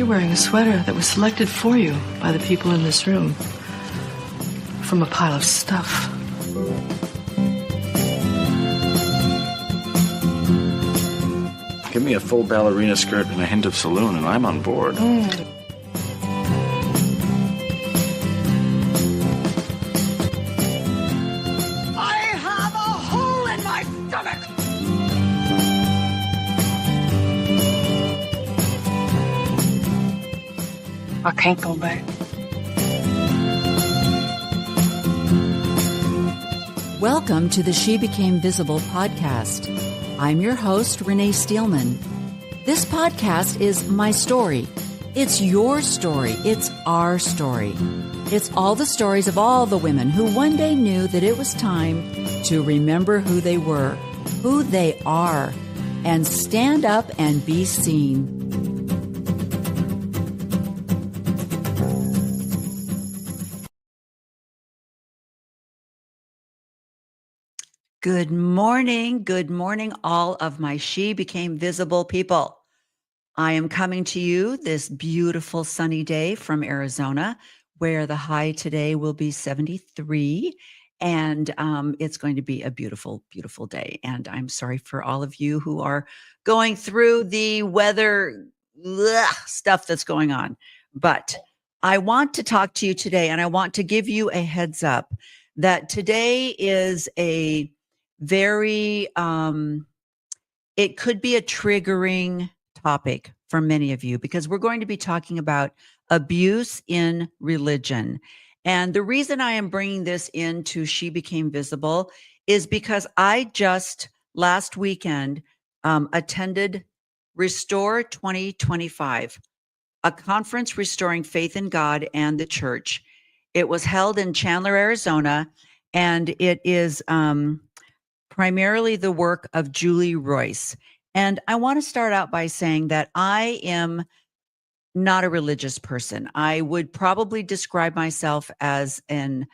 wearing a sweater that was selected for you by the people in this room from a pile of stuff. Give me a full ballerina skirt and a hint of saloon, and I'm on board. I can't go back. Welcome to the She Became Visible podcast. I'm your host, Renee Steelman. This podcast is my story. It's your story. It's our story. It's all the stories of all the women who one day knew that it was time to remember who they were, who they are, and stand up and be seen. Good morning, all of my She Became Visible people. I am coming to you this beautiful sunny day from Arizona, where the high today will be 73, and it's going to be a beautiful, beautiful day. And I'm sorry for all of you who are going through the weather stuff that's going on. But I want to talk to you today, and I want to give you a heads up that today is a very, it could be a triggering topic for many of you because we're going to be talking about abuse in religion. And the reason I am bringing this into She Became Visible is because I just last weekend attended Restore 2025, a conference restoring faith in God and the church. It was held in Chandler, Arizona, and it is primarily the work of Julie Royce. And I want to start out by saying that I am not a religious person. I would probably describe myself as an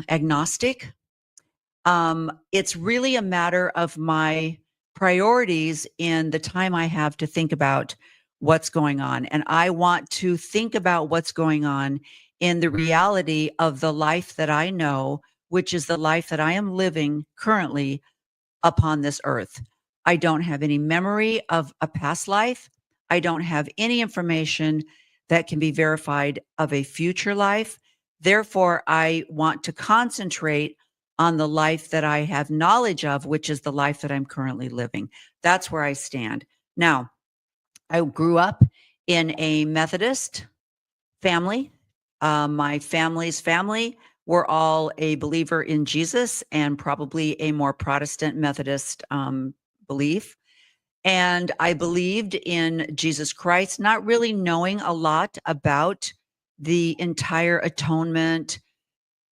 agnostic. It's really a matter of my priorities in the time I have to think about what's going on. And I want to think about what's going on in the reality of the life that I know, which is the life that I am living currently upon this earth. I don't have any memory of a past life. I don't have any information that can be verified of a future life. Therefore, I want to concentrate on the life that I have knowledge of, which is the life that I'm currently living. That's where I stand. Now, I grew up in a Methodist family. My family's family were all a believer in Jesus and probably a more Protestant Methodist belief. And I believed in Jesus Christ, not really knowing a lot about the entire atonement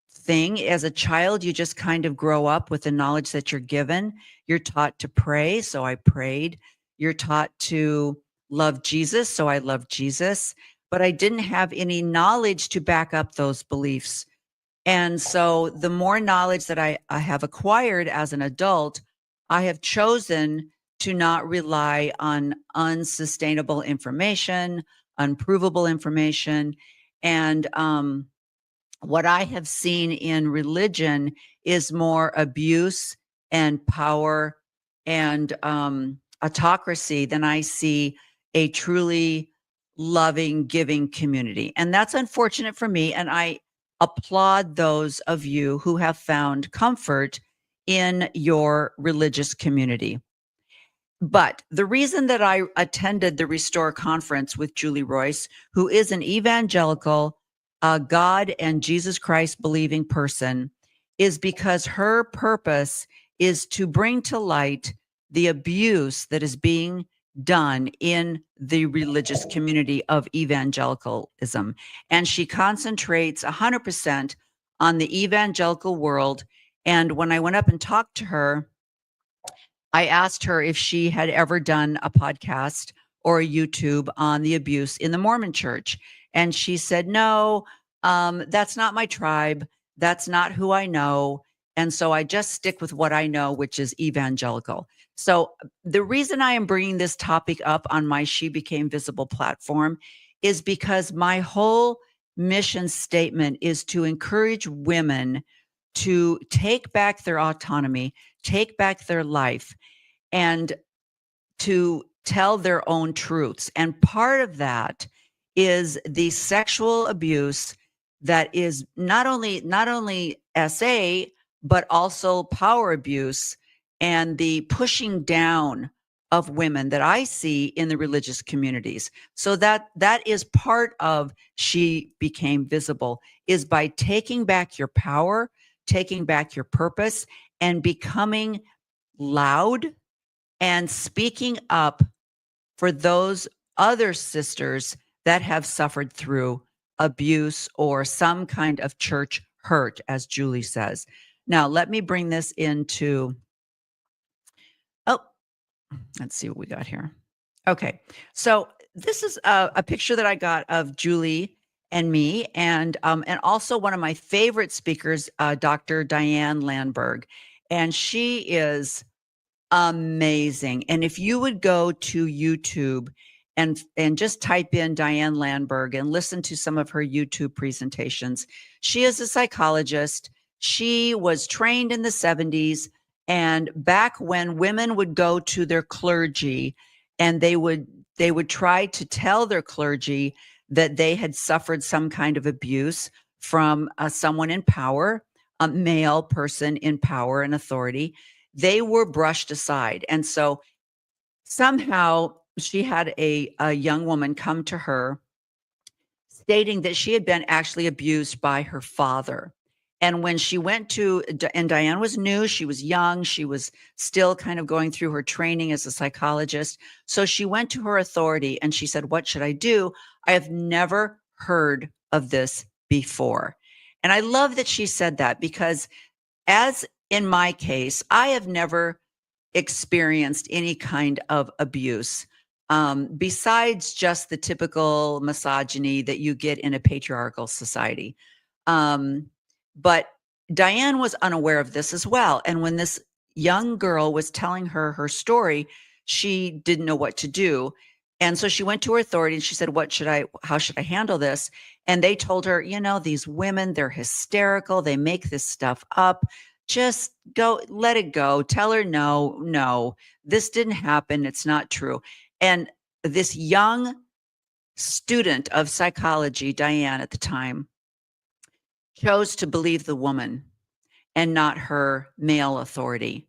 thing. As a child, you just kind of grow up with the knowledge that you're given. You're taught to pray, so I prayed. You're taught to love Jesus, so I loved Jesus. But I didn't have any knowledge to back up those beliefs. And so the more knowledge that I have acquired as an adult, I have chosen to not rely on unsustainable information, unprovable information. And what I have seen in religion is more abuse and power and autocracy than I see a truly loving, giving community. And that's unfortunate for me. And I applaud those of you who have found comfort in your religious community. But the reason that I attended the Restore conference with Julie Royce, who is an evangelical, God and Jesus Christ believing person, is because her purpose is to bring to light the abuse that is being done in the religious community of evangelicalism. And she concentrates 100% on the evangelical world. And when I went up and talked to her, I asked her if she had ever done a podcast or a YouTube on the abuse in the Mormon church. And she said, no, that's not my tribe. That's not who I know. And so I just stick with what I know, which is evangelical. So the reason I am bringing this topic up on my She Became Visible platform is because my whole mission statement is to encourage women to take back their autonomy, take back their life, and to tell their own truths. And part of that is the sexual abuse that is not only SA, but also power abuse and the pushing down of women that I see in the religious communities. So that is part of She Became Visible, is by taking back your power, taking back your purpose, and becoming loud and speaking up for those other sisters that have suffered through abuse or some kind of church hurt, as Julie says. Now, let me bring this into, oh, let's see what we got here. Okay, so this is a picture that I got of Julie and me, and also one of my favorite speakers, Dr. Diane Landberg, and she is amazing. And if you would go to YouTube and just type in Diane Landberg and listen to some of her YouTube presentations, she is a psychologist. She was trained in the 70s, and back when women would go to their clergy and they would try to tell their clergy that they had suffered some kind of abuse from someone in power, a male person in power and authority, they were brushed aside. And so somehow she had a young woman come to her stating that she had been actually abused by her father. And when she went to, and Diane was new, she was young, she was still kind of going through her training as a psychologist. So she went to her authority and she said, "What should I do? I have never heard of this before." And I love that she said that, because as in my case, I have never experienced any kind of abuse besides just the typical misogyny that you get in a patriarchal society. But Diane was unaware of this as well. And when this young girl was telling her her story, she didn't know what to do. And so she went to her authority and she said, how should I handle this? And they told her, these women, they're hysterical. They make this stuff up. Just go, let it go. Tell her, no, this didn't happen. It's not true. And this young student of psychology, Diane at the time, chose to believe the woman and not her male authority.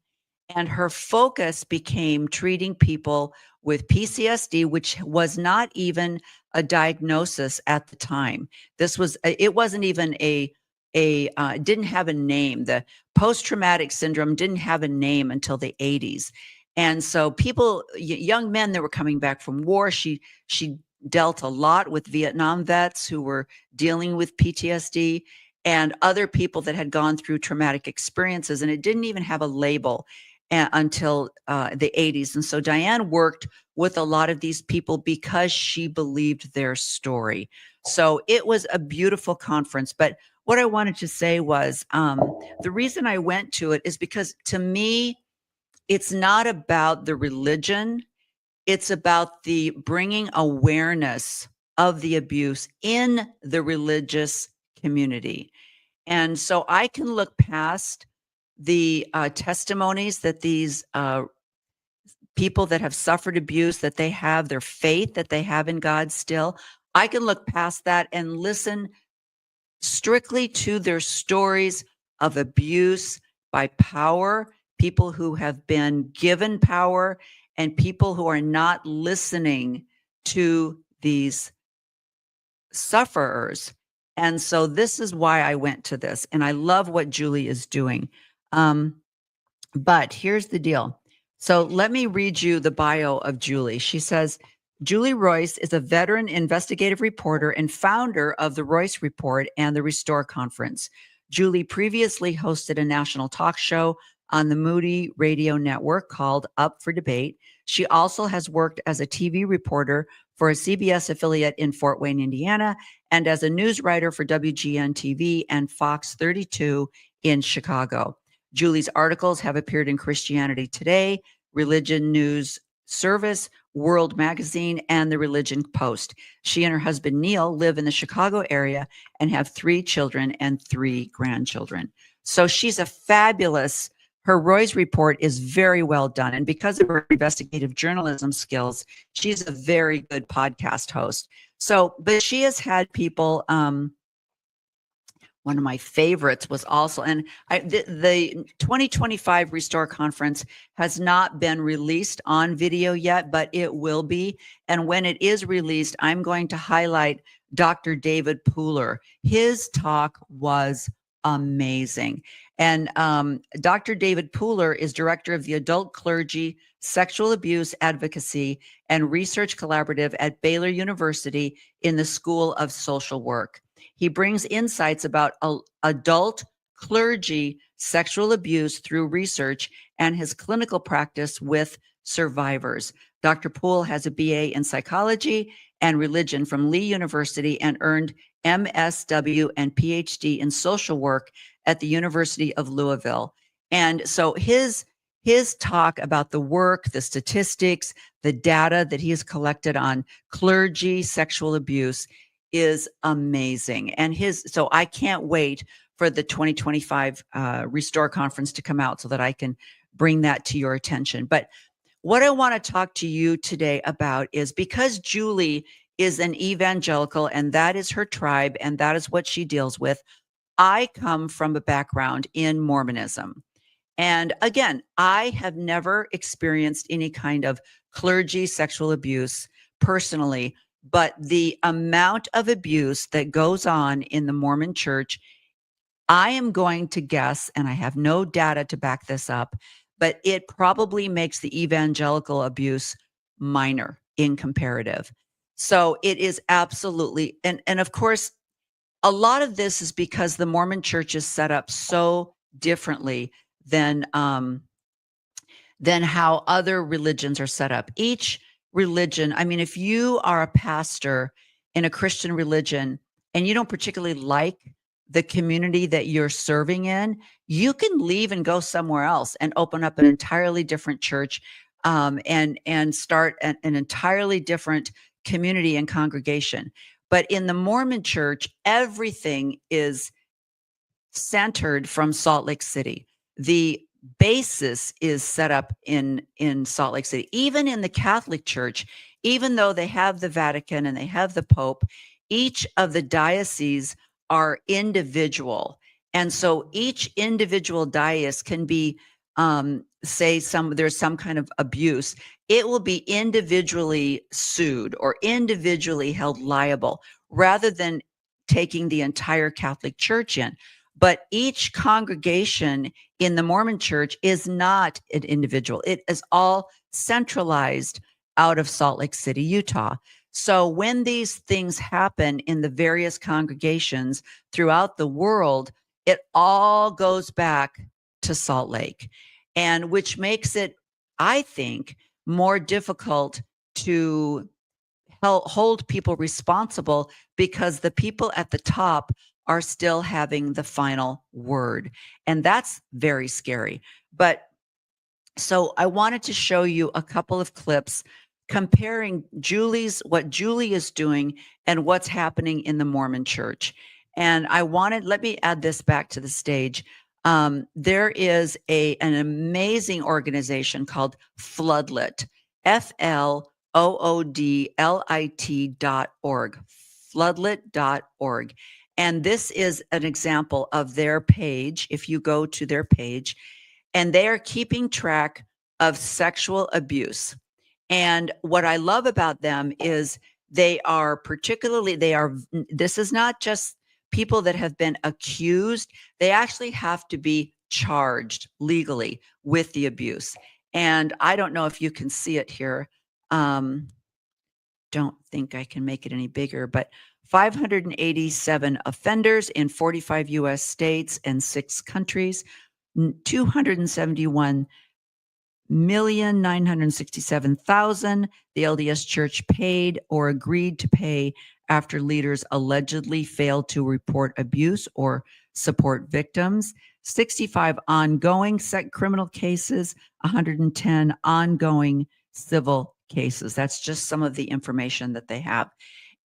And her focus became treating people with PTSD, which was not even a diagnosis at the time. It wasn't even it didn't have a name. The post-traumatic syndrome didn't have a name until the 80s. And so young men that were coming back from war, she dealt a lot with Vietnam vets who were dealing with PTSD and other people that had gone through traumatic experiences. And it didn't even have a label until the 80s. And so Diane worked with a lot of these people because she believed their story. So it was a beautiful conference. But what I wanted to say was the reason I went to it is because, to me, it's not about the religion. It's about the bringing awareness of the abuse in the religious community. And so I can look past the testimonies that these people that have suffered abuse, that they have their faith, that they have in God still. I can look past that and listen strictly to their stories of abuse by power, people who have been given power, and people who are not listening to these sufferers. And so this is why I went to this. And I love what Julie is doing. But here's the deal. So let me read you the bio of Julie. She says, Julie Royce is a veteran investigative reporter and founder of the Royce Report and the Restore Conference. Julie previously hosted a national talk show on the Moody Radio Network called Up for Debate. She also has worked as a TV reporter for a CBS affiliate in Fort Wayne, Indiana, and as a news writer for WGN TV and Fox 32 in Chicago. Julie's articles have appeared in Christianity Today, Religion News Service, World Magazine, and the Religion Post. She and her husband, Neil, live in the Chicago area and have 3 children and 3 grandchildren. So she's a fabulous, her Roy's report is very well done. And because of her investigative journalism skills, she's a very good podcast host. So, but she has had people, one of my favorites was also, and the 2025 Restore Conference has not been released on video yet, but it will be. And when it is released, I'm going to highlight Dr. David Pooler. His talk was amazing. And Dr. David Pooler is director of the Adult Clergy Sexual Abuse Advocacy and Research Collaborative at Baylor University in the School of Social Work. He brings insights about adult clergy sexual abuse through research and his clinical practice with survivors. Dr. Poole has a BA in psychology and religion from Lee University and earned MSW and PhD in social work at the University of Louisville. And so his talk about the work, the statistics, the data that he has collected on clergy sexual abuse is amazing. And so I can't wait for the 2025 Restore Conference to come out so that I can bring that to your attention. But what I want to talk to you today about is, because Julie is an evangelical and that is her tribe and that is what she deals with, I come from a background in Mormonism. And again, I have never experienced any kind of clergy sexual abuse personally, but the amount of abuse that goes on in the Mormon church, I am going to guess, and I have no data to back this up, but it probably makes the evangelical abuse minor in comparative. So it is absolutely, and of course, a lot of this is because the Mormon church is set up so differently than how other religions are set up. Each religion, I mean, if you are a pastor in a Christian religion and you don't particularly like the community that you're serving in, you can leave and go somewhere else and open up an entirely different church, and start an entirely different community and congregation. But in the Mormon church, everything is centered from Salt Lake City. The basis is set up in Salt Lake City. Even in the Catholic Church, even though they have the Vatican and they have the Pope, each of the dioceses are individual. And so each individual diocese can be, say there's some kind of abuse, it will be individually sued or individually held liable rather than taking the entire Catholic Church in. But each congregation in the Mormon church is not an individual. It is all centralized out of Salt Lake City, Utah. So when these things happen in the various congregations throughout the world, it all goes back to Salt Lake, and which makes it, I think, more difficult to hold people responsible because the people at the top are still having the final word. And that's very scary. But so I wanted to show you a couple of clips comparing what Julie is doing and what's happening in the Mormon church. And let me add this back to the stage. There is an amazing organization called Floodlit, FLOODLIT.org, floodlit.org. And this is an example of their page. If you go to their page, and they are keeping track of sexual abuse. And what I love about them is this is not just people that have been accused. They actually have to be charged legally with the abuse. And I don't know if you can see it here. Don't think I can make it any bigger, but 587 offenders in 45 US states and 6 countries, 271,967,000 the LDS Church paid or agreed to pay after leaders allegedly failed to report abuse or support victims. 65 ongoing criminal cases, 110 ongoing civil cases. That's just some of the information that they have.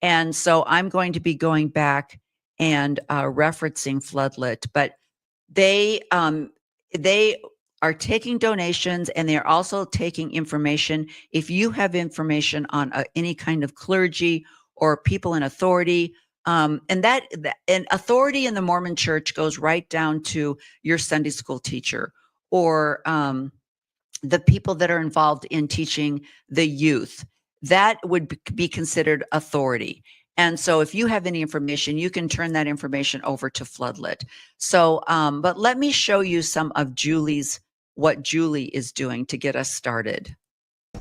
And so I'm going to be going back and referencing Floodlit, but they are taking donations, and they are also taking information. If you have information on any kind of clergy or people in authority, and authority in the Mormon Church goes right down to your Sunday school teacher or the people that are involved in teaching the youth, that would be considered authority. And so if you have any information, you can turn that information over to Floodlit. So, but let me show you some of what Julie is doing to get us started.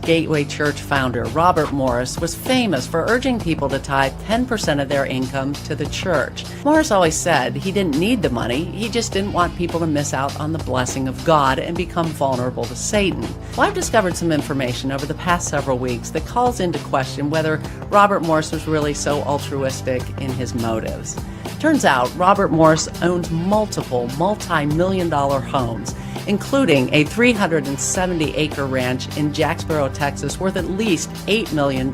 Gateway Church founder Robert Morris was famous for urging people to tithe 10% of their income to the church. Morris always said he didn't need the money, he just didn't want people to miss out on the blessing of God and become vulnerable to Satan. Well, I've discovered some information over the past several weeks that calls into question whether Robert Morris was really so altruistic in his motives. Turns out Robert Morris owns multiple multi-million-dollar homes, including a 370-acre ranch in Jacksboro, Texas, worth at least $8 million.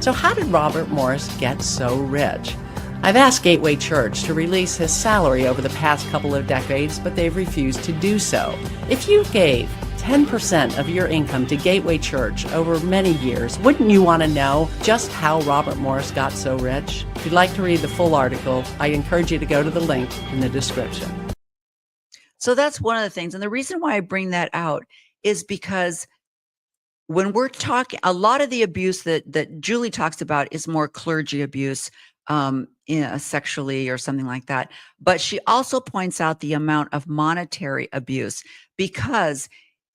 So how did Robert Morris get so rich? I've asked Gateway Church to release his salary over the past couple of decades, but they've refused to do so. If you gave 10% of your income to Gateway Church over many years, wouldn't you want to know just how Robert Morris got so rich? If you'd like to read the full article, I encourage you to go to the link in the description. So that's one of the things. And the reason why I bring that out is because when we're talking, a lot of the abuse that Julie talks about is more clergy abuse, sexually or something like that. But she also points out the amount of monetary abuse, because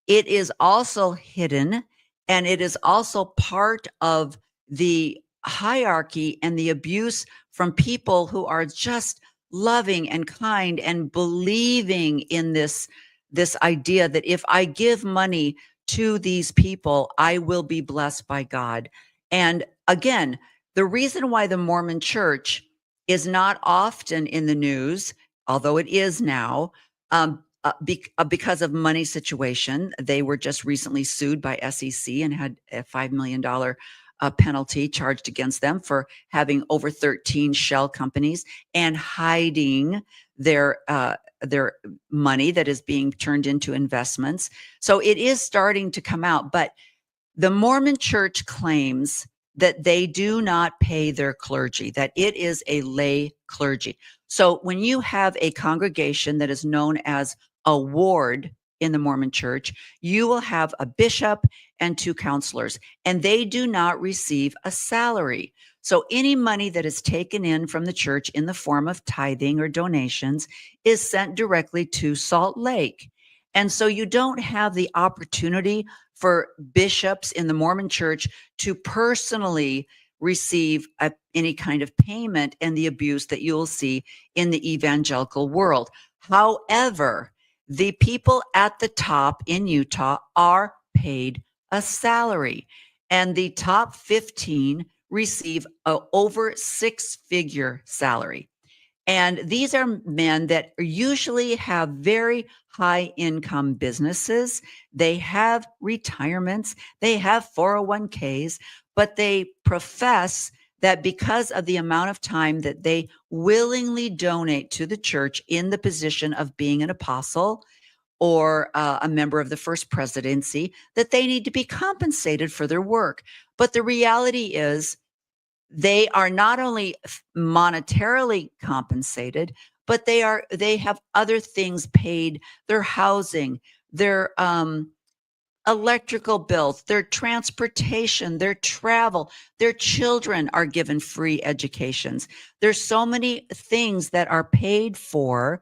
it is also hidden, and it is also part of the hierarchy and the abuse from people who are just loving and kind and believing in this idea that if I give money to these people, I will be blessed by God. And again, the reason why the Mormon Church is not often in the news, although it is now, because of money situation. They were just recently sued by SEC and had a $5 million penalty charged against them for having over 13 shell companies and hiding their money that is being turned into investments. So it is starting to come out, but the Mormon Church claims that they do not pay their clergy, that it is a lay clergy. So when you have a congregation that is known as a ward in the Mormon Church, you will have a bishop and 2 counselors, and they do not receive a salary. So any money that is taken in from the church in the form of tithing or donations is sent directly to Salt Lake. And so you don't have the opportunity for bishops in the Mormon Church to personally receive any kind of payment and the abuse that you'll see in the evangelical world. However, the people at the top in Utah are paid a salary, and the top 15 receive a over 6-figure salary. And these are men that usually have very high income businesses. They have retirements, they have 401ks, but they profess that because of the amount of time that they willingly donate to the church in the position of being an apostle or a member of the first presidency, that they need to be compensated for their work. But the reality is, they are not only monetarily compensated, but they have other things paid: their housing, their electrical bills, their transportation, their travel, their children are given free educations. There's so many things that are paid for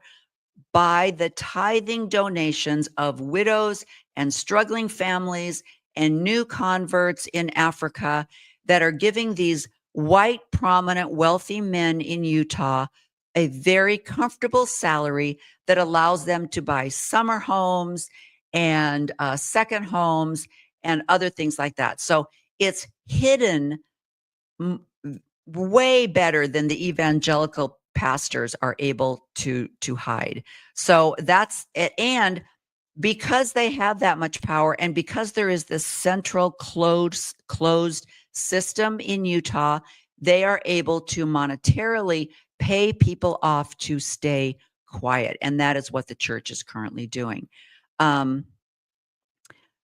by the tithing donations of widows and struggling families and new converts in Africa that are giving these white, prominent, wealthy men in Utah a very comfortable salary that allows them to buy summer homes and second homes and other things like that. So it's hidden way better than the evangelical pastors are able to hide. So that's it. And because they have that much power, and because there is this central closed system in Utah, they are able to monetarily pay people off to stay quiet. And that is what the church is currently doing.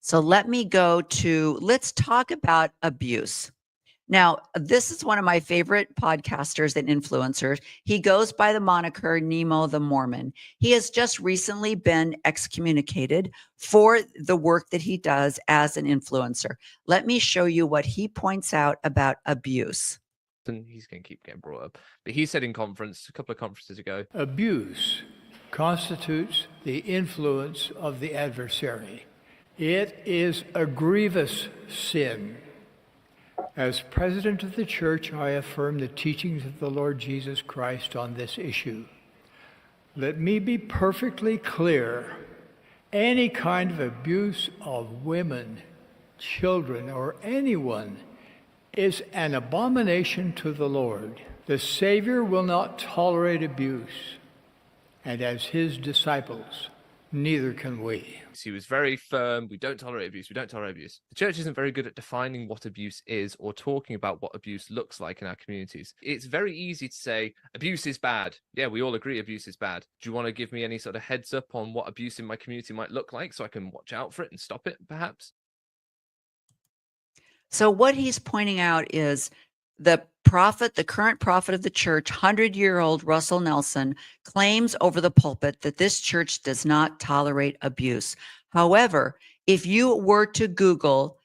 So let's talk about abuse. Now, this is one of my favorite podcasters and influencers. He goes by the moniker Nemo the Mormon. He has just recently been excommunicated for the work that he does as an influencer. Let me show you what he points out about abuse. And he's going to keep getting brought up. But he said in a couple of conferences ago, abuse constitutes the influence of the adversary. It is a grievous sin. As president of the church, I affirm the teachings of the Lord Jesus Christ on this issue. Let me be perfectly clear. Any kind of abuse of women, children, or anyone is an abomination to the Lord. The Savior will not tolerate abuse, and as his disciples, neither can we. He was very firm. We don't tolerate abuse. We don't tolerate abuse. The church isn't very good at defining what abuse is or talking about what abuse looks like in our communities. It's very easy to say abuse is bad. Yeah, we all agree abuse is bad. Do you want to give me any sort of heads up on what abuse in my community might look like so I can watch out for it and stop it, perhaps? So what he's pointing out is the current prophet of the church, 100-year-old Russell Nelson, claims over the pulpit that this church does not tolerate abuse. However, if you were to Google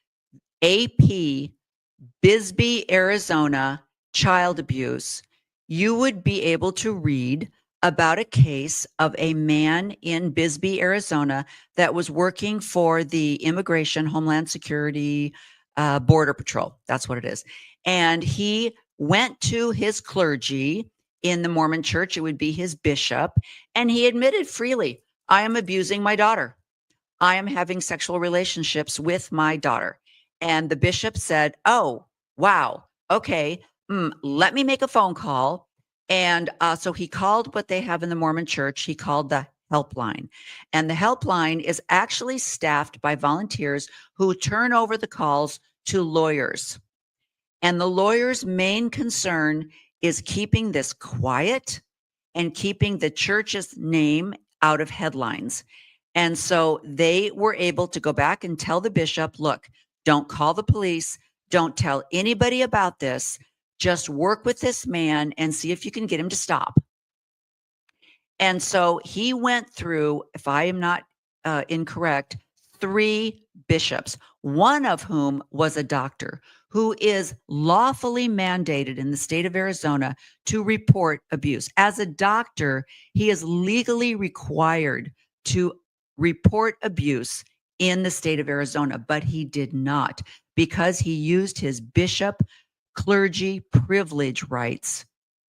AP Bisbee, Arizona child abuse, you would be able to read about a case of a man in Bisbee, Arizona that was working for the Immigration, Homeland Security, Border Patrol. That's what it is. And he went to his clergy in the Mormon church. It would be his bishop. And he admitted freely, I am abusing my daughter. I am having sexual relationships with my daughter. And the bishop said, oh, wow. Okay. Let me make a phone call. And so he called what they have in the Mormon church. He called the helpline. And the helpline is actually staffed by volunteers who turn over the calls to lawyers. And the lawyer's main concern is keeping this quiet and keeping the church's name out of headlines. And so they were able to go back and tell the bishop, look, don't call the police. Don't tell anybody about this. Just work with this man and see if you can get him to stop. And so he went through, if I am not incorrect, 3 bishops, one of whom was a doctor who is lawfully mandated in the state of Arizona to report abuse. As a doctor, he is legally required to report abuse in the state of Arizona, but he did not because he used his bishop clergy privilege rights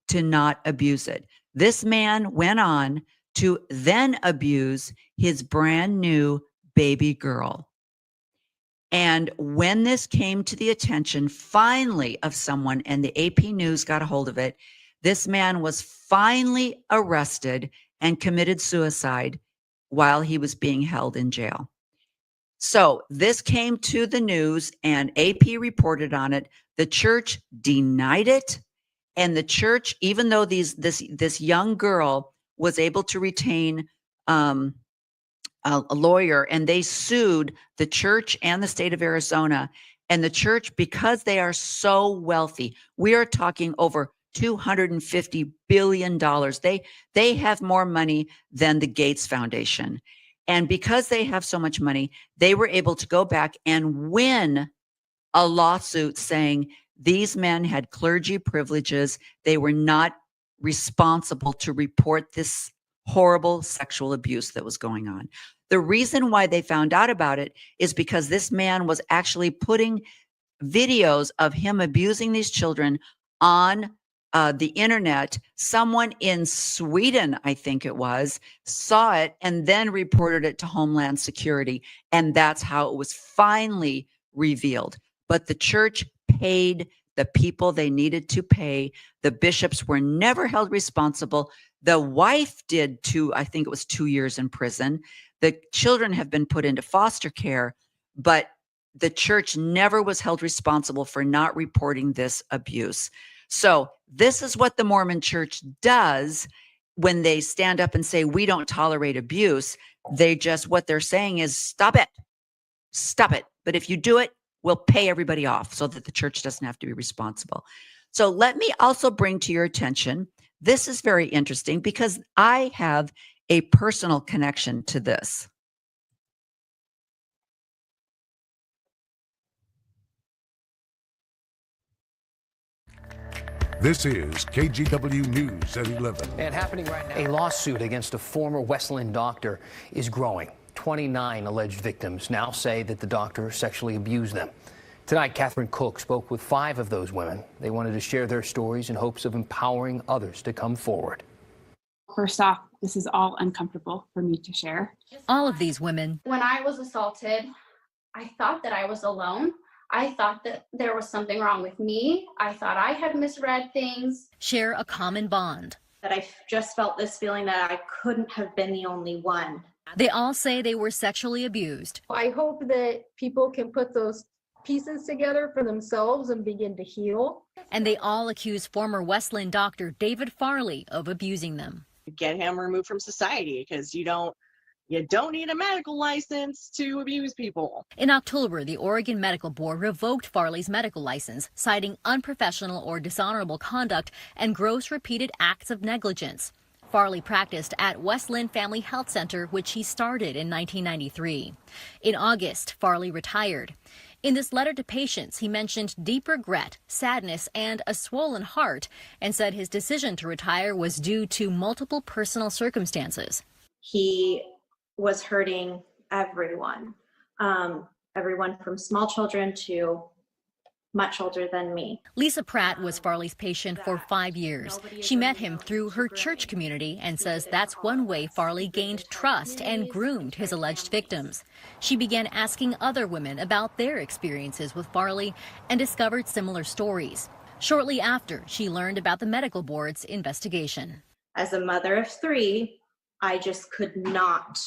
to not abuse it. This man went on to then abuse his brand new baby girl. And when this came to the attention finally of someone, and the AP News got a hold of it, this man was finally arrested and committed suicide while he was being held in jail. So this came to the news and AP reported on it. The church denied it. And the church, even though this young girl was able to retain a lawyer, and they sued the church and the state of Arizona. And the church, because they are so wealthy, we are talking over $250 billion. They have more money than the Gates Foundation. And because they have so much money, they were able to go back and win a lawsuit saying these men had clergy privileges. They were not responsible to report this horrible sexual abuse that was going on. The reason why they found out about it is because this man was actually putting videos of him abusing these children on the internet. Someone in Sweden, I think it was, saw it and then reported it to Homeland Security. And that's how it was finally revealed. But the church paid the people they needed to pay. The bishops were never held responsible. The wife did I think it was 2 years in prison. The children have been put into foster care, but the church never was held responsible for not reporting this abuse. So this is what the Mormon church does when they stand up and say, we don't tolerate abuse. What they're saying is, stop it. Stop it. But if you do it, we'll pay everybody off so that the church doesn't have to be responsible. So let me also bring to your attention, this is very interesting because I have a personal connection to this. This is KGW News at 11. And happening right now, a lawsuit against a former Wesleyan doctor is growing. 29 alleged victims now say that the doctor sexually abused them. Tonight, Catherine Cook spoke with 5 of those women. They wanted to share their stories in hopes of empowering others to come forward. First off, this is all uncomfortable for me to share. All of these women. When I was assaulted, I thought that I was alone. I thought that there was something wrong with me. I thought I had misread things. Share a common bond. That I just felt this feeling that I couldn't have been the only one. They all say they were sexually abused. I hope that people can put those pieces together for themselves and begin to heal. And they all accuse former Wesleyan doctor David Farley of abusing them. Get him removed from society because you don't need a medical license to abuse people. In October, the Oregon Medical Board revoked Farley's medical license, citing unprofessional or dishonorable conduct and gross repeated acts of negligence. Farley practiced at Wesleyan Family Health Center, which he started in 1993. In August, Farley retired. In this letter to patients, he mentioned deep regret, sadness, and a swollen heart, and said his decision to retire was due to multiple personal circumstances. He was hurting everyone, everyone from small children to much older than me. Lisa Pratt was Farley's patient for 5 years. She met him through her church community and says that's one way Farley gained trust and groomed his alleged victims. She began asking other women about their experiences with Farley and discovered similar stories. Shortly after, she learned about the medical board's investigation. As a mother of 3, I just could not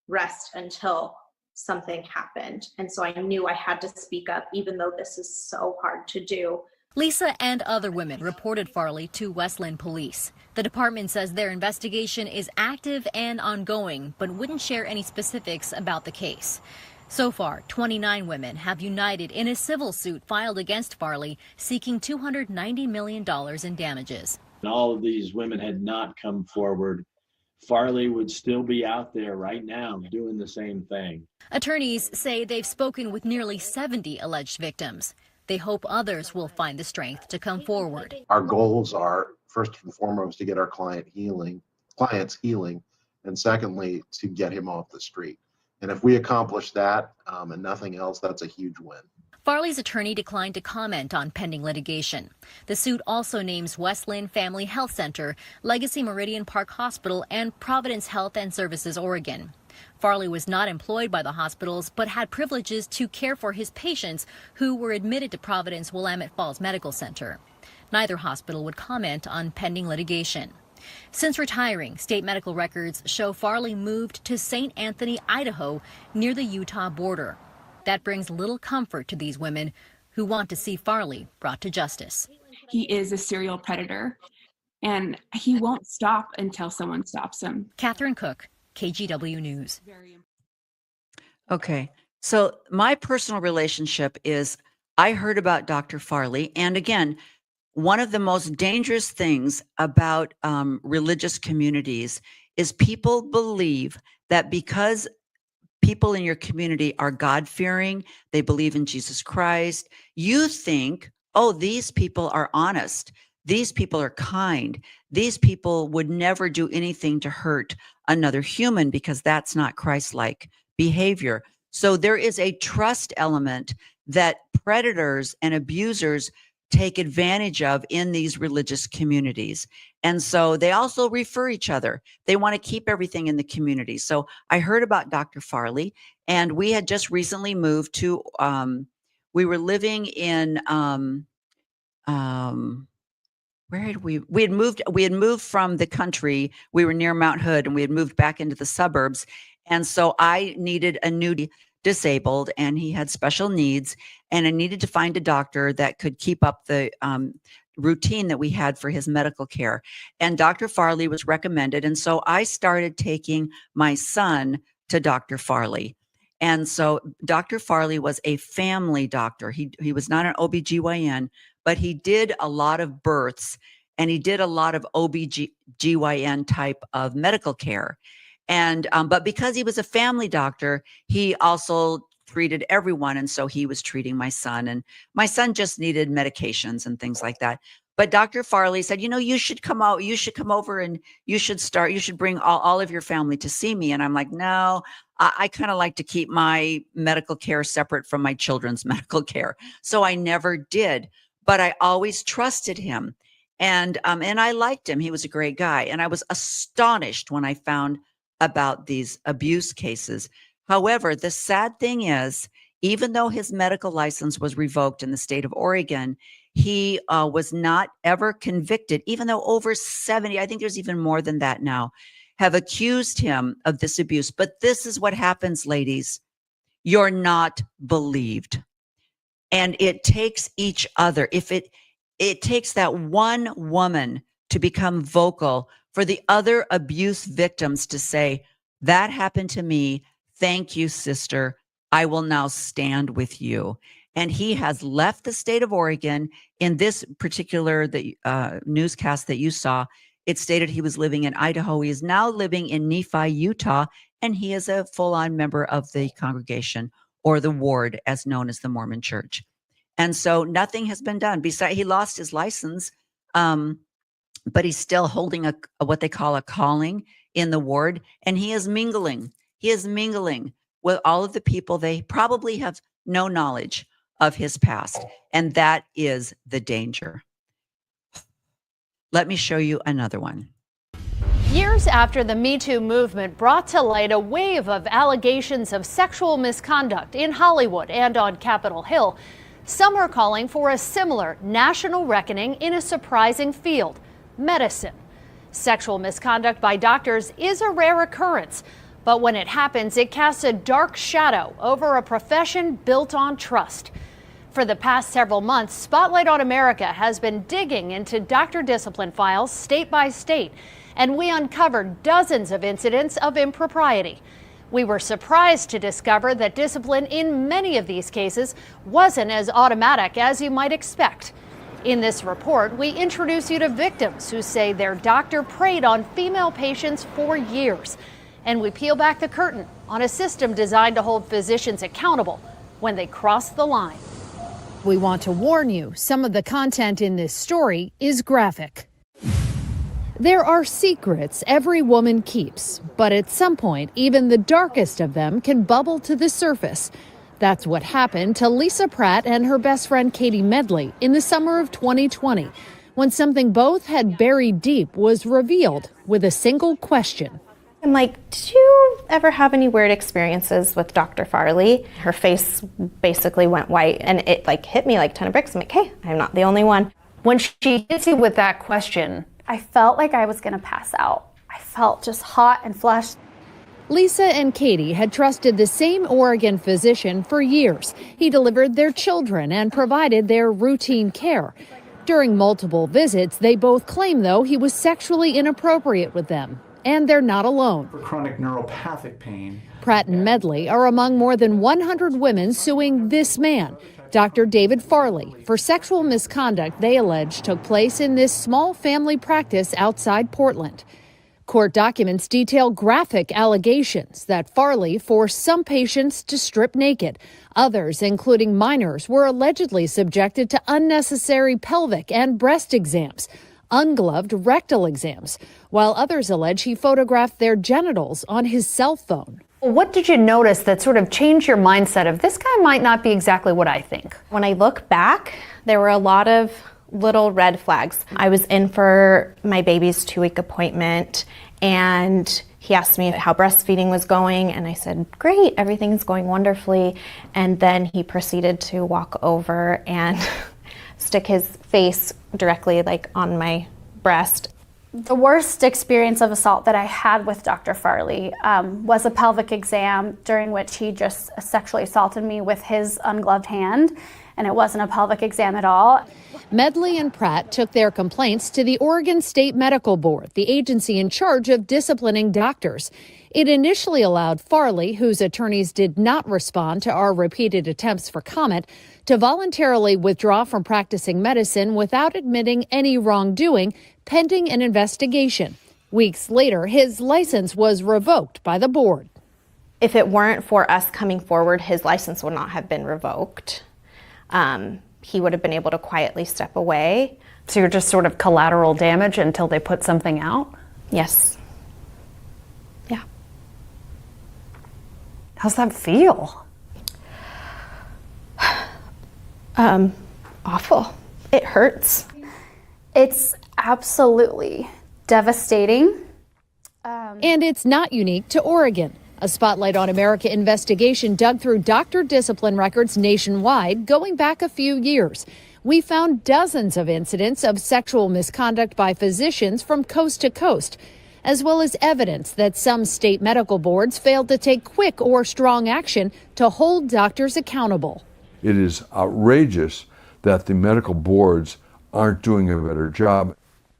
rest until something happened. And so I knew I had to speak up, even though this is so hard to do. Lisa and other women reported Farley to Wesleyan police. The department says their investigation is active and ongoing, but wouldn't share any specifics about the case. So far, 29 women have united in a civil suit filed against Farley, seeking $290 million in damages. All of these women had not come forward. Farley would still be out there right now doing the same thing. Attorneys say they've spoken with nearly 70 alleged victims. They hope others will find the strength to come forward. Our goals are, first and foremost, to get our clients healing, and secondly, to get him off the street. And if we accomplish that and nothing else, that's a huge win. Farley's attorney declined to comment on pending litigation. The suit also names Wesleyan Family Health Center, Legacy Meridian Park Hospital, and Providence Health and Services Oregon. Farley was not employed by the hospitals, but had privileges to care for his patients who were admitted to Providence Willamette Falls Medical Center. Neither hospital would comment on pending litigation. Since retiring, state medical records show Farley moved to St. Anthony, Idaho, near the Utah border. That brings little comfort to these women who want to see Farley brought to justice. He is a serial predator, and he won't stop until someone stops him. Catherine Cook, KGW News. Okay, so my personal relationship is I heard about Dr. Farley, and again, one of the most dangerous things about religious communities is people believe that because people in your community are God-fearing, they believe in Jesus Christ, you think, oh, these people are honest. These people are kind. These people would never do anything to hurt another human because that's not Christ-like behavior. So there is a trust element that predators and abusers take advantage of in these religious communities. And so they also refer each other. They want to keep everything in the community. So I heard about Dr. Farley, and we had just recently moved to, we were living in where had we had moved from the country. We were near Mount Hood, and we had moved back into the suburbs. And so I needed a new disabled, and he had special needs, and I needed to find a doctor that could keep up the routine that we had for his medical care. And Dr. Farley was recommended. And so I started taking my son to Dr. Farley. And so Dr. Farley was a family doctor. He was not an OBGYN, but he did a lot of births, and he did a lot of OBGYN type of medical care. And but because he was a family doctor, he also treated everyone. And so he was treating my son, and my son just needed medications and things like that. But Dr. Farley said, you should come over, and you should bring all of your family to see me. And I'm like, no, I kind of like to keep my medical care separate from my children's medical care. So I never did, but I always trusted him. And I liked him. He was a great guy. And I was astonished when I found about these abuse cases. However, the sad thing is, even though his medical license was revoked in the state of Oregon, he was not ever convicted, even though over 70, I think there's even more than that now, have accused him of this abuse. But this is what happens, ladies. You're not believed. And it takes each other. If it takes that one woman to become vocal for the other abuse victims to say, that happened to me. Thank you, sister. I will now stand with you. And he has left the state of Oregon. In this particular newscast that you saw, it stated he was living in Idaho. He is now living in Nephi, Utah, and he is a full-on member of the congregation, or the ward, as known as the Mormon Church. And so nothing has been done. Besides, he lost his license, but he's still holding a what they call a calling in the ward, and he is mingling. He is mingling with all of the people. They probably have no knowledge of his past, and that is the danger. Let me show you another one. Years after the Me Too movement brought to light a wave of allegations of sexual misconduct in Hollywood and on Capitol Hill, some are calling for a similar national reckoning in a surprising field, medicine. Sexual misconduct by doctors is a rare occurrence, but when it happens, it casts a dark shadow over a profession built on trust. For the past several months, Spotlight on America has been digging into doctor discipline files state by state, and we uncovered dozens of incidents of impropriety. We were surprised to discover that discipline in many of these cases wasn't as automatic as you might expect. In this report, we introduce you to victims who say their doctor preyed on female patients for years. And we peel back the curtain on a system designed to hold physicians accountable when they cross the line. We want to warn you, some of the content in this story is graphic. There are secrets every woman keeps, but at some point, even the darkest of them can bubble to the surface. That's what happened to Lisa Pratt and her best friend Katie Medley in the summer of 2020, when something both had buried deep was revealed with a single question. I'm like, did you ever have any weird experiences with Dr. Farley? Her face basically went white, and it hit me like a ton of bricks. I'm like, hey, I'm not the only one. When she hits you with that question, I felt like I was going to pass out. I felt just hot and flushed. Lisa and Katie had trusted the same Oregon physician for years. He delivered their children and provided their routine care. During multiple visits, they both claim, though, he was sexually inappropriate with them. And they're not alone. For chronic neuropathic pain. Pratt and Medley are among more than 100 women suing this man, Dr. David Farley, for sexual misconduct they allege took place in this small family practice outside Portland. Court documents detail graphic allegations that Farley forced some patients to strip naked. Others, including minors, were allegedly subjected to unnecessary pelvic and breast exams, ungloved rectal exams, while others allege he photographed their genitals on his cell phone. what did you notice that sort of changed your mindset of this guy might not be exactly what I think? When I look back, there were a lot of little red flags. I was in for my baby's 2-week appointment, and he asked me how breastfeeding was going, and I said, great, everything's going wonderfully. And then he proceeded to walk over and stick his face directly like on my breast. The worst experience of assault that I had with Dr. Farley was a pelvic exam during which he just sexually assaulted me with his ungloved hand, and it wasn't a pelvic exam at all. Medley and Pratt took their complaints to the Oregon State Medical Board, the agency in charge of disciplining doctors. It initially allowed Farley, whose attorneys did not respond to our repeated attempts for comment, to voluntarily withdraw from practicing medicine without admitting any wrongdoing, pending an investigation. Weeks later, his license was revoked by the board. If it weren't for us coming forward, his license would not have been revoked. He would have been able to quietly step away. So you're just sort of collateral damage until they put something out? Yes. Yeah. How's that feel? Awful. It hurts. It's absolutely devastating. And it's not unique to Oregon. A Spotlight on America investigation dug through doctor discipline records nationwide going back a few years. We found dozens of incidents of sexual misconduct by physicians from coast to coast, as well as evidence that some state medical boards failed to take quick or strong action to hold doctors accountable. It is outrageous that the medical boards aren't doing a better job.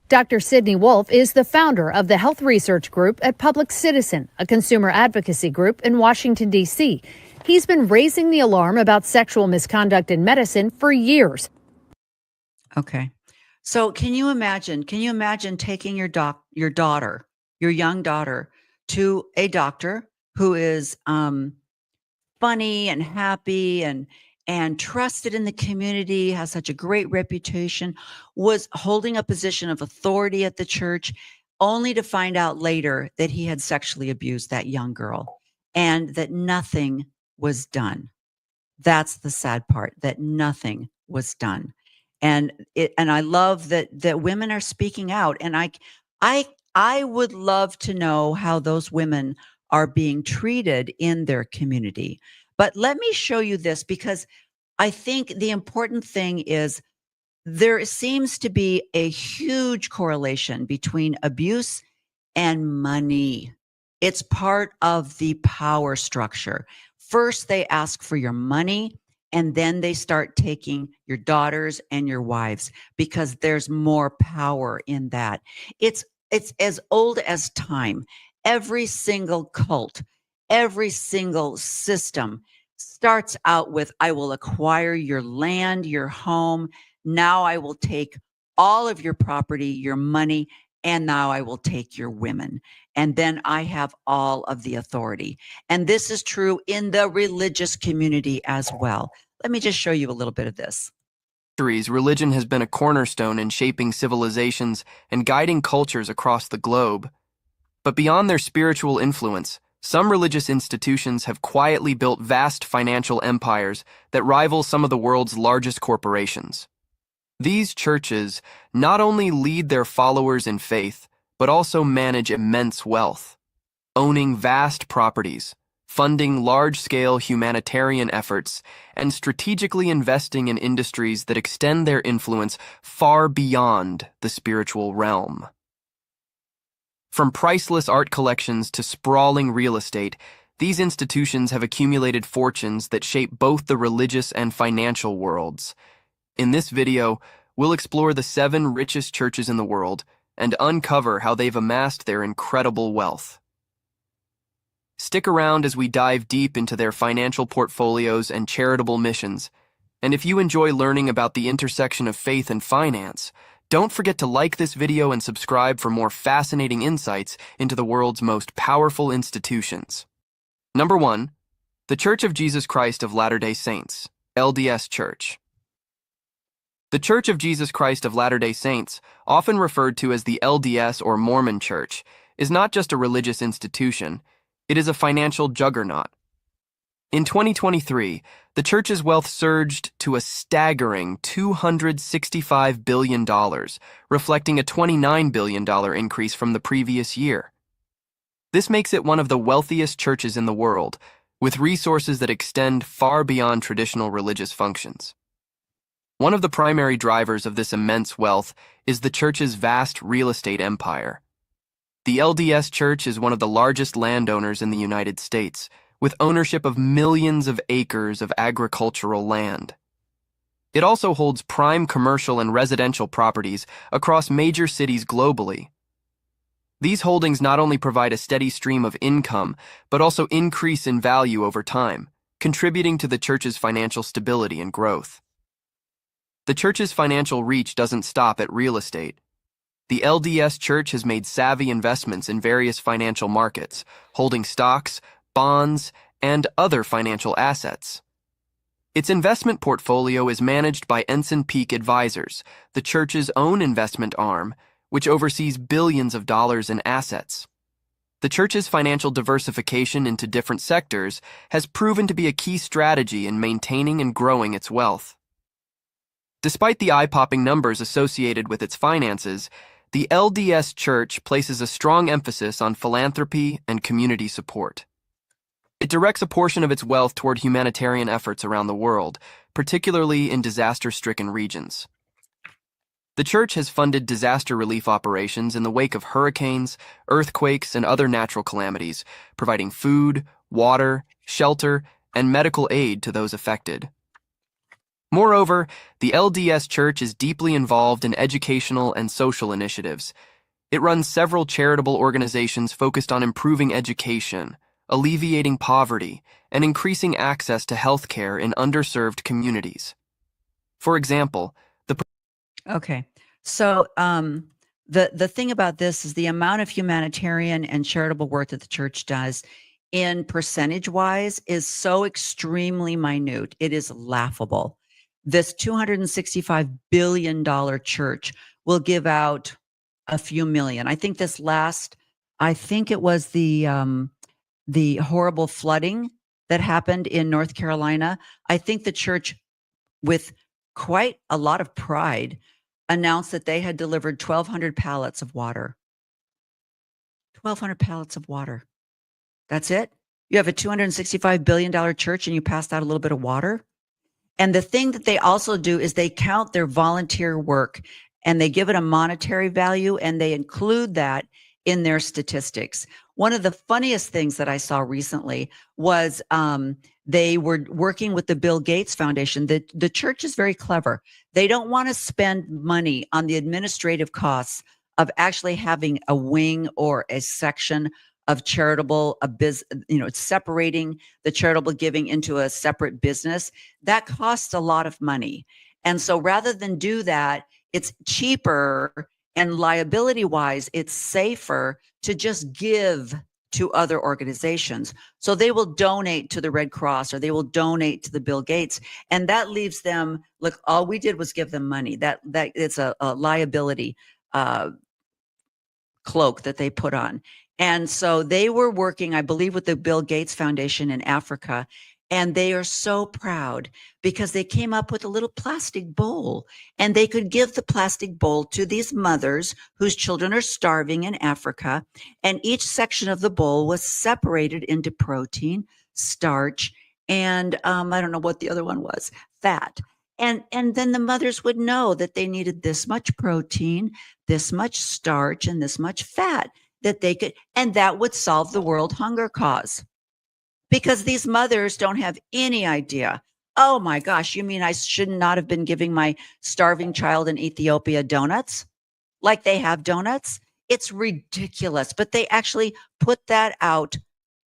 Dr. Sidney Wolf is the founder of the health research group at Public Citizen, a consumer advocacy group in Washington, D.C. He's been raising the alarm about sexual misconduct in medicine for years. Okay. So can you imagine taking your daughter, your young daughter, to a doctor who is funny and happy and trusted in the community, has such a great reputation, was holding a position of authority at the church, only to find out later that he had sexually abused that young girl and that nothing was done. That's the sad part, that nothing was done. And I love that women are speaking out. And I would love to know how those women are being treated in their community. But let me show you this, because I think the important thing is there seems to be a huge correlation between abuse and money. It's part of the power structure. First, they ask for your money, and then they start taking your daughters and your wives because there's more power in that. It's as old as time. Every single cult, every single system starts out with, I will acquire your land, your home. Now I will take all of your property, your money, and now I will take your women. And then I have all of the authority. And this is true in the religious community as well. Let me just show you a little bit of this. Religion has been a cornerstone in shaping civilizations and guiding cultures across the globe. But beyond their spiritual influence, some religious institutions have quietly built vast financial empires that rival some of the world's largest corporations. These churches not only lead their followers in faith, but also manage immense wealth, owning vast properties, funding large-scale humanitarian efforts, and strategically investing in industries that extend their influence far beyond the spiritual realm. From priceless art collections to sprawling real estate, these institutions have accumulated fortunes that shape both the religious and financial worlds. In this video, we'll explore the 7 richest churches in the world and uncover how they've amassed their incredible wealth. Stick around as we dive deep into their financial portfolios and charitable missions. And if you enjoy learning about the intersection of faith and finance, don't forget to like this video and subscribe for more fascinating insights into the world's most powerful institutions. Number 1, the Church of Jesus Christ of Latter-day Saints, LDS Church. The Church of Jesus Christ of Latter-day Saints, often referred to as the LDS or Mormon Church, is not just a religious institution, it is a financial juggernaut. In 2023, the church's wealth surged to a staggering $265 billion, reflecting a $29 billion increase from the previous year. This makes it one of the wealthiest churches in the world, with resources that extend far beyond traditional religious functions. One of the primary drivers of this immense wealth is the church's vast real estate empire. The LDS Church is one of the largest landowners in the United States, with ownership of millions of acres of agricultural land. It also holds prime commercial and residential properties across major cities globally. These holdings not only provide a steady stream of income, but also increase in value over time, contributing to the church's financial stability and growth. The church's financial reach doesn't stop at real estate. The LDS Church has made savvy investments in various financial markets, holding stocks, bonds, and other financial assets. Its investment portfolio is managed by Ensign Peak Advisors, the church's own investment arm, which oversees billions of dollars in assets. The church's financial diversification into different sectors has proven to be a key strategy in maintaining and growing its wealth. Despite the eye-popping numbers associated with its finances, the LDS Church places a strong emphasis on philanthropy and community support. It directs a portion of its wealth toward humanitarian efforts around the world, particularly in disaster-stricken regions. The church has funded disaster relief operations in the wake of hurricanes, earthquakes, and other natural calamities, providing food, water, shelter, and medical aid to those affected. Moreover, the LDS Church is deeply involved in educational and social initiatives. It runs several charitable organizations focused on improving education, alleviating poverty, and increasing access to health care in underserved communities. For example, Okay. So the thing about this is the amount of humanitarian and charitable work that the church does in percentage wise is so extremely minute. It is laughable. This $265 billion church will give out a few million. I think it was the horrible flooding that happened in North Carolina. I think the church, with quite a lot of pride, announced that they had delivered 1,200 pallets of water. 1,200 pallets of water. That's it? You have a $265 billion church and you passed out a little bit of water? And the thing that they also do is they count their volunteer work and they give it a monetary value and they include that in their statistics. One of the funniest things that I saw recently was they were working with the Bill Gates Foundation. The church is very clever. They don't want to spend money on the administrative costs of actually having a wing or a section of charitable, separating the charitable giving into a separate business. That costs a lot of money. And so rather than do that, it's cheaper and liability wise, it's safer to just give to other organizations. So they will donate to the Red Cross or they will donate to the Bill Gates. And that leaves them, look, all we did was give them money. That it's a liability cloak that they put on. And so they were working, I believe, with the Bill Gates Foundation in Africa. And they are so proud because they came up with a little plastic bowl and they could give the plastic bowl to these mothers whose children are starving in Africa. And each section of the bowl was separated into protein, starch, and I don't know what the other one was, fat. And then the mothers would know that they needed this much protein, this much starch, and this much fat that they could, and that would solve the world hunger cause. Because these mothers don't have any idea. Oh my gosh, you mean I should not have been giving my starving child in Ethiopia donuts? Like they have donuts? It's ridiculous. But they actually put that out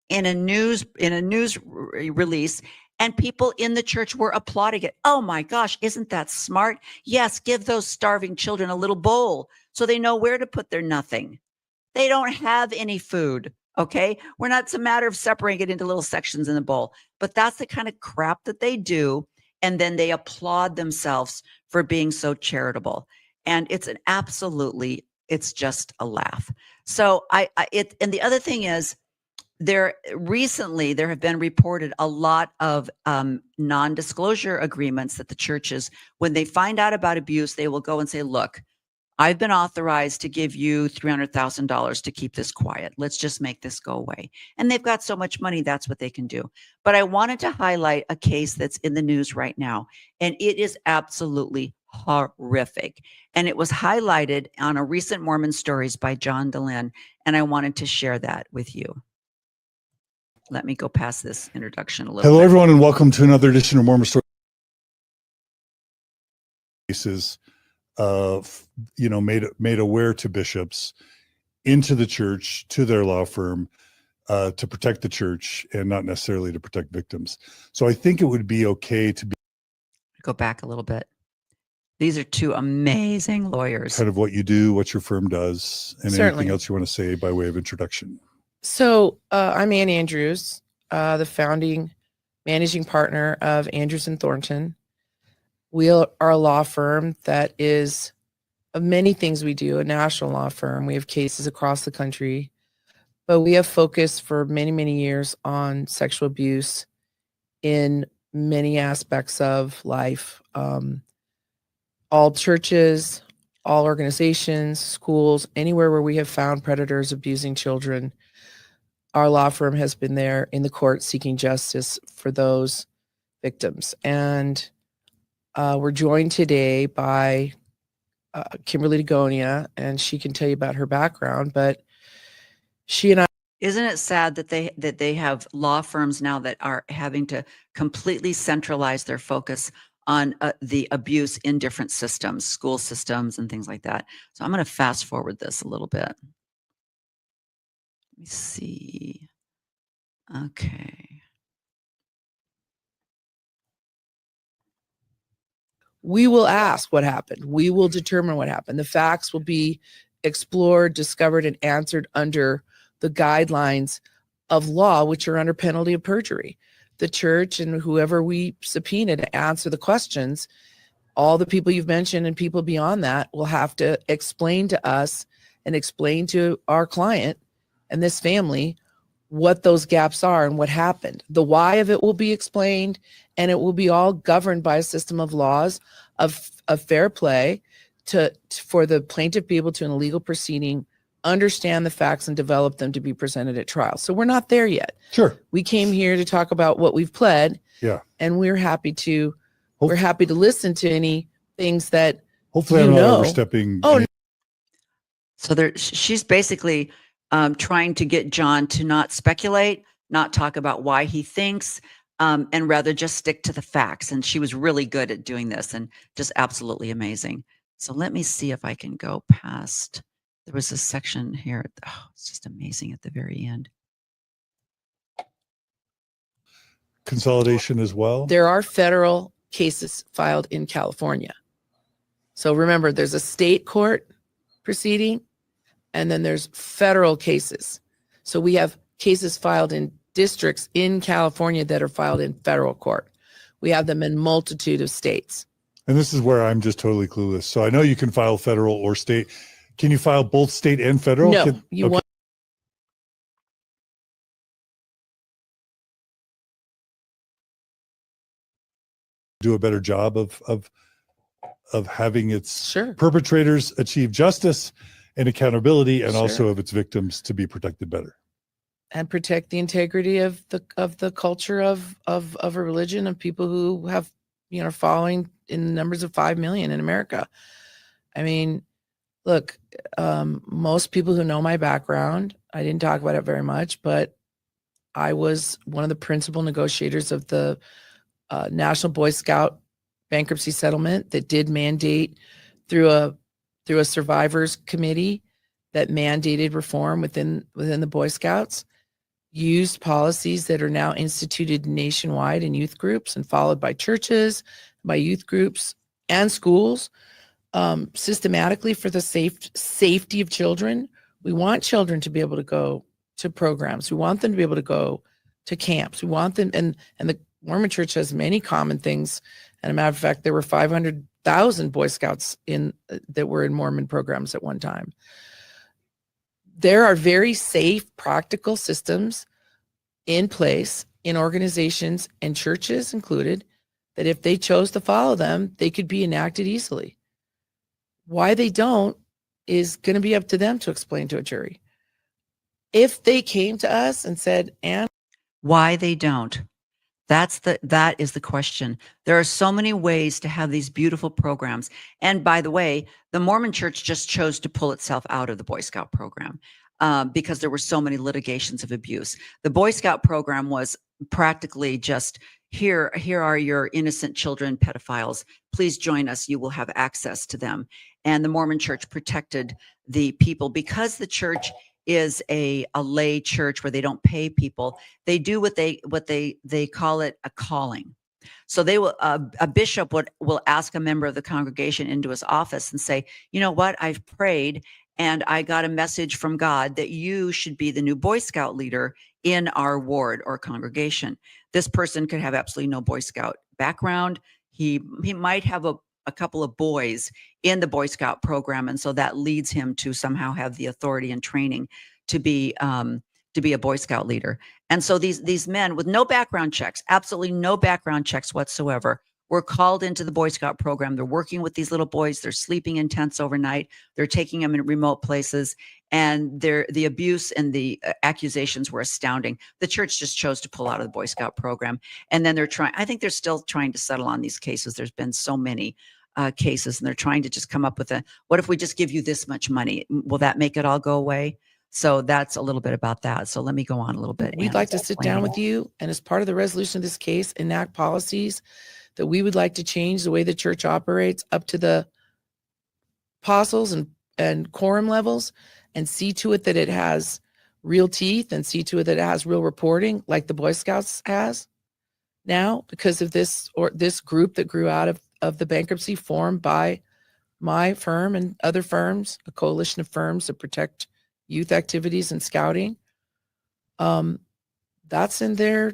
in a news release, and people in the church were applauding it. Oh my gosh, isn't that smart? Yes, give those starving children a little bowl so they know where to put their nothing. They don't have any food. Okay. It's a matter of separating it into little sections in the bowl, but that's the kind of crap that they do. And then they applaud themselves for being so charitable. And it's just a laugh. So and the other thing is there have been reported a lot of non-disclosure agreements that the churches, when they find out about abuse, they will go and say, look, I've been authorized to give you $300,000 to keep this quiet. Let's just make this go away. And they've got so much money, that's what they can do. But I wanted to highlight a case that's in the news right now, and it is absolutely horrific. And it was highlighted on a recent Mormon Stories by John DeLynn, and I wanted to share that with you. Let me go past this introduction a little Hello, bit. everyone, and welcome to another edition of Mormon Stories. Cases, made aware to bishops into the church, to their law firm, to protect the church and not necessarily to protect victims. So I think it would be okay to go back a little bit. These are two amazing lawyers. Kind of what you do, what your firm does, and Certainly. anything else you want to say by way of introduction. So I'm Ann Andrews, the founding managing partner of Andrews and Thornton. We are a law firm that is of many things we do, a national law firm. We have cases across the country, but we have focused for many, many years on sexual abuse in many aspects of life. All churches, all organizations, schools, anywhere where we have found predators abusing children, our law firm has been there in the court seeking justice for those victims. And we're joined today by Kimberly Dagonia, and she can tell you about her background, but she and I. Isn't it sad that they have law firms now that are having to completely centralize their focus on the abuse in different systems, school systems and things like that? So I'm going to fast forward this a little bit. Let me see. Okay. We will ask what happened. We will determine what happened. The facts will be explored, discovered, and answered under the guidelines of law, which are under penalty of perjury. The church and whoever we subpoena to answer the questions, all the people you've mentioned and people beyond that will have to explain to us and explain to our client and this family what those gaps are and what happened. The why of it will be explained, and it will be all governed by a system of laws of fair play for the plaintiff be able to, in a legal proceeding, understand the facts and develop them to be presented at trial. So we're not there yet. Sure. We came here to talk about what we've pled. Yeah. And we're happy to listen to any things that Hopefully I'm not overstepping. Oh, So she's basically trying to get John to not speculate, not talk about why he thinks, and rather just stick to the facts. And she was really good at doing this and just absolutely amazing. So let me see if I can go past. There was a section here. Oh, it's just amazing at the very end. Consolidation as well. there are federal cases filed in California. So remember, there's a state court proceeding, and then there's federal cases. So we have cases filed in districts in California that are filed in federal court. We have them in multitude of states. And this is where I'm just totally clueless. So I know you can file federal or state. Can you file both state and federal? No, you want do a better job of having its perpetrators achieve justice and accountability, and also of its victims to be protected better. and protect the integrity of the culture of a religion of people who have, following in numbers of 5 million in America. I mean, look, most people who know my background, I didn't talk about it very much, but I was one of the principal negotiators of the National Boy Scout bankruptcy settlement that did mandate through a survivors committee that mandated reform within the Boy Scouts, used policies that are now instituted nationwide in youth groups and followed by churches, by youth groups and schools, systematically for the safety of children. We want children to be able to go to programs. We want them to be able to go to camps. We want them, and the Mormon Church has many common things. And a matter of fact, there were 500,000 Boy Scouts that were in Mormon programs at one time. There are very safe, practical systems in place in organizations and churches included that if they chose to follow them, they could be enacted easily. Why they don't is going to be up to them to explain to a jury. If they came to us and said, "And why they don't?" That is the question. There are so many ways to have these beautiful programs. And by the way, the Mormon Church just chose to pull itself out of the Boy Scout program because there were so many litigations of abuse. The Boy Scout program was practically just here are your innocent children pedophiles. Please join us. You will have access to them. And the Mormon Church protected the people because the church is a lay church where they don't pay people. They do what they call it a calling. So they will a bishop will ask a member of the congregation into his office and say, you know what, I've prayed and I got a message from God that you should be the new Boy Scout leader in our ward or congregation. This person could have absolutely no Boy Scout background. He might have a couple of boys in the Boy Scout program. And so that leads him to somehow have the authority and training to be a Boy Scout leader. And so these men with no background checks, absolutely no background checks whatsoever, were called into the Boy Scout program. They're working with these little boys. They're sleeping in tents overnight. They're taking them in remote places. And the abuse and the accusations were astounding. The church just chose to pull out of the Boy Scout program. And then I think they're still trying to settle on these cases. There's been so many cases, and they're trying to just come up with what if we just give you this much money? Will that make it all go away? So that's a little bit about that. So let me go on a little bit. We'd like to sit down with you, and as part of the resolution of this case, enact policies that we would like to change the way the church operates up to the apostles and quorum levels, and see to it that it has real teeth, and see to it that it has real reporting like the Boy Scouts has now, because of this group that grew out of the bankruptcy formed by my firm and other firms, a coalition of firms that protect youth activities and scouting. That's in their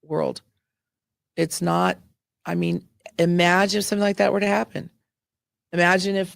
world. It's not, I mean, imagine if something like that were to happen. Imagine if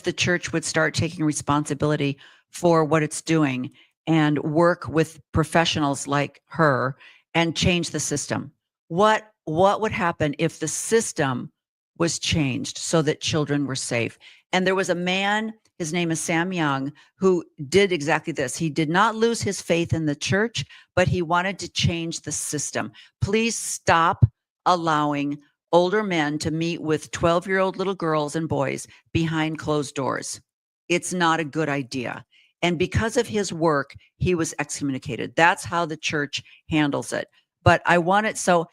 the church would start taking responsibility for what it's doing and work with professionals like her and change the system. What would happen if the system was changed so that children were safe? And there was a man, his name is Sam Young, who did exactly this. He did not lose his faith in the church, but he wanted to change the system. Please stop allowing older men to meet with 12-year-old little girls and boys behind closed doors. It's not a good idea. And because of his work, he was excommunicated. That's how the church handles it. But I want it so.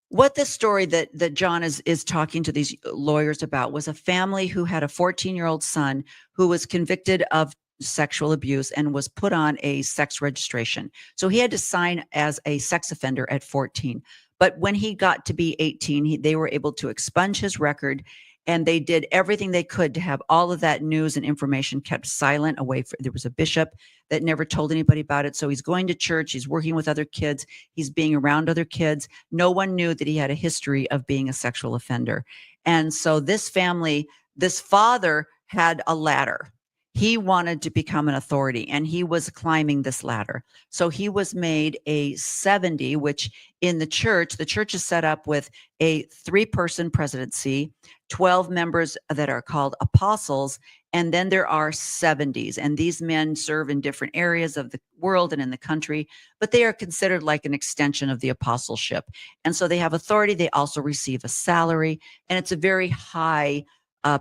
What this story that John is talking to these lawyers about was a family who had a 14-year-old son who was convicted of sexual abuse and was put on a sex registration. So he had to sign as a sex offender at 14. But when he got to be 18, they were able to expunge his record, and they did everything they could to have all of that news and information kept silent away. There was a bishop that never told anybody about it. So he's going to church. He's working with other kids. He's being around other kids. No one knew that he had a history of being a sexual offender. And so this family, this father had a ladder. He wanted to become an authority, and he was climbing this ladder. So he was made a 70, which in the church is set up with a 3-person presidency, 12 members that are called apostles, and then there are 70s. And these men serve in different areas of the world and in the country, but they are considered like an extension of the apostleship. And so they have authority. They also receive a salary, and it's a very high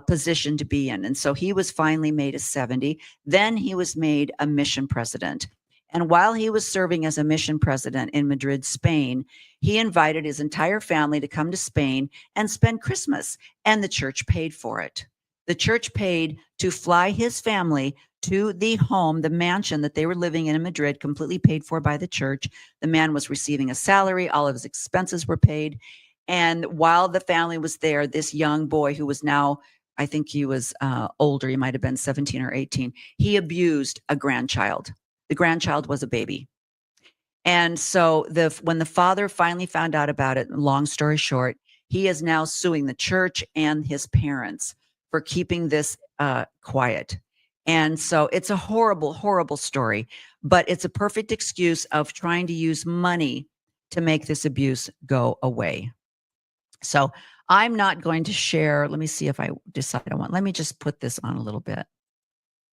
position to be in. And so he was finally made a 70. Then he was made a mission president. And while he was serving as a mission president in Madrid, Spain, he invited his entire family to come to Spain and spend Christmas, and the church paid for it. The church paid to fly his family to the home, the mansion that they were living in Madrid, completely paid for by the church. The man was receiving a salary. All of his expenses were paid. And while the family was there, this young boy who was now, I think he was older, he might have been 17 or 18, he abused a grandchild. The grandchild was a baby. And so when the father finally found out about it, long story short, he is now suing the church and his parents for keeping this quiet. And so it's a horrible, horrible story, but it's a perfect excuse of trying to use money to make this abuse go away. So I'm not going to share. Let me see if I decide I want. Let me just put this on a little bit.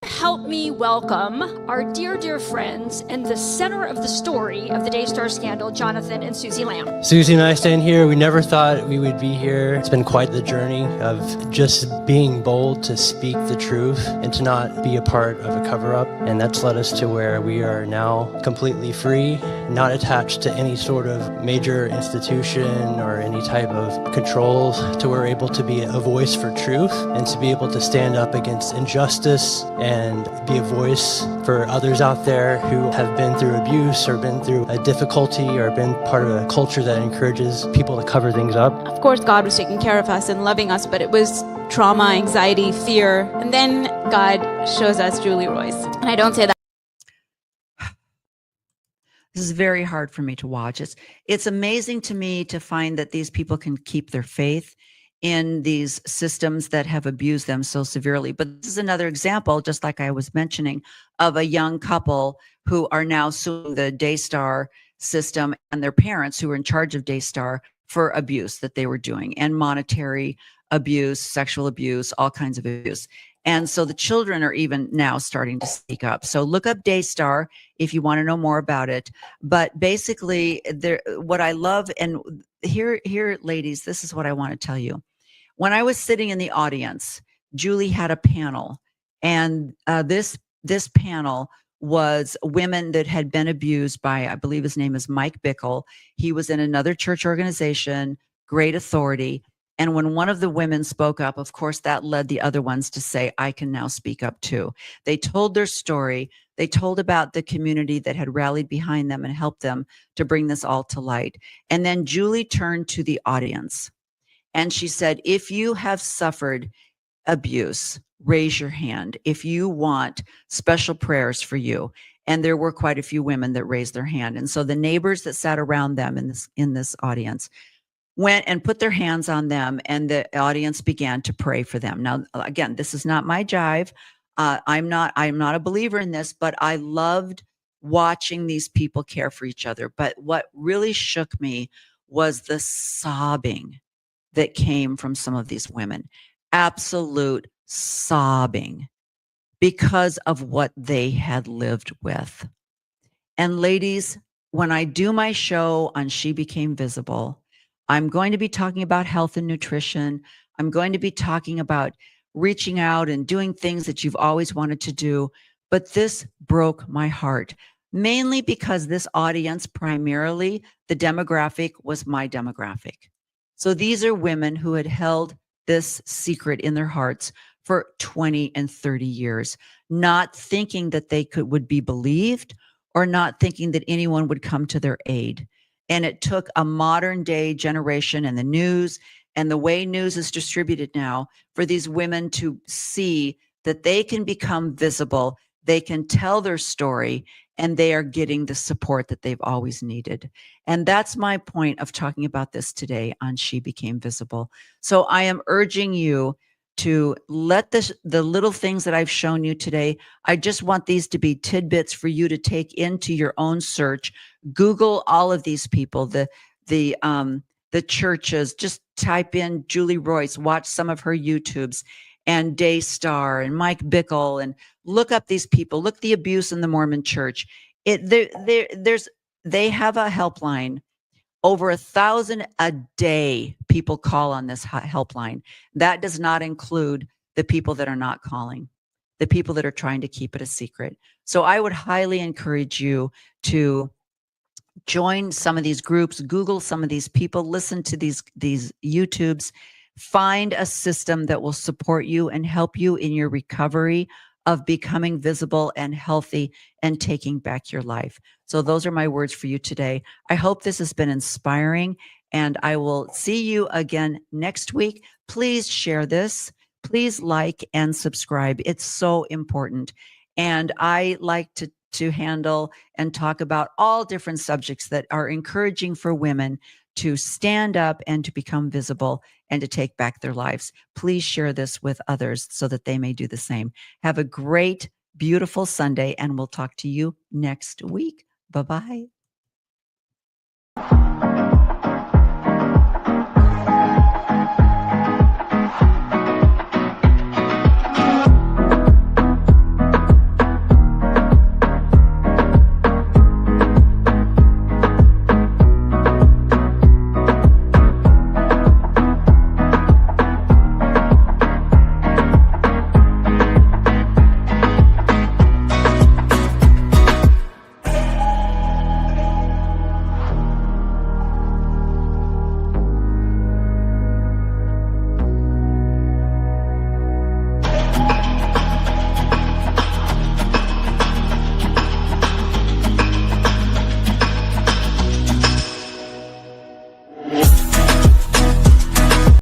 Help me welcome our dear, dear friends and the center of the story of the Daystar scandal, Jonathan and Susie Lamb. Susie and I stand here. We never thought we would be here. It's been quite the journey of just being bold to speak the truth and to not be a part of a cover-up. And that's led us to where we are now completely free, not attached to any sort of major institution or any type of controls, to where we're able to be a voice for truth and to be able to stand up against injustice and be a voice for others out there who have been through abuse or been through a difficulty or been part of a culture that encourages people to cover things up. Of course, God was taking care of us and loving us, but it was trauma, anxiety, fear. And then God shows us Julie Royce. And I don't say that. This is very hard for me to watch. It's amazing to me to find that these people can keep their faith in these systems that have abused them so severely. But this is another example, just like I was mentioning, of a young couple who are now suing the Daystar system and their parents who were in charge of Daystar for abuse that they were doing, and monetary abuse, sexual abuse, all kinds of abuse. And so the children are even now starting to speak up. So look up Daystar if you want to know more about it. But basically, what I love, and here, ladies, this is what I want to tell you. When I was sitting in the audience, Julie had a panel, and this panel was women that had been abused by, I believe his name is Mike Bickle. He was in another church organization, great authority. And when one of the women spoke up, of course, that led the other ones to say, I can now speak up too. They told their story. They told about the community that had rallied behind them and helped them to bring this all to light. And then Julie turned to the audience and she said, if you have suffered abuse, raise your hand. If you want special prayers for you. And there were quite a few women that raised their hand. And so the neighbors that sat around them in this audience went and put their hands on them, and the audience began to pray for them. Now, again, this is not my jive. I'm not a believer in this, but I loved watching these people care for each other. But what really shook me was the sobbing that came from some of these women. Absolute sobbing because of what they had lived with. And ladies, when I do my show on She Became Visible, I'm going to be talking about health and nutrition. I'm going to be talking about reaching out and doing things that you've always wanted to do. But this broke my heart, mainly because this audience, primarily the demographic, was my demographic. So these are women who had held this secret in their hearts for 20 and 30 years, not thinking that they would be believed, or not thinking that anyone would come to their aid. And it took a modern day generation and the news and the way news is distributed now for these women to see that they can become visible, they can tell their story, and they are getting the support that they've always needed. And that's my point of talking about this today on She Became Visible. So I am urging you to let the little things that I've shown you today, I just want these to be tidbits for you to take into your own search. Google all of these people, the churches, just type in Julie Royce, watch some of her YouTubes, and Daystar and Mike Bickle, and look up these people, look the abuse in the Mormon church. They have a helpline. Over 1,000 a day people call on this helpline. That does not include the people that are not calling, the people that are trying to keep it a secret. So I would highly encourage you to join some of these groups, Google some of these people, listen to these YouTubes, find a system that will support you and help you in your recovery of becoming visible and healthy and taking back your life. So those are my words for you today. I hope this has been inspiring, and I will see you again next week. Please share this. Please like and subscribe. It's so important. And I like to handle and talk about all different subjects that are encouraging for women to stand up and to become visible and to take back their lives. Please share this with others so that they may do the same. Have a great, beautiful Sunday, and we'll talk to you next week. Bye-bye.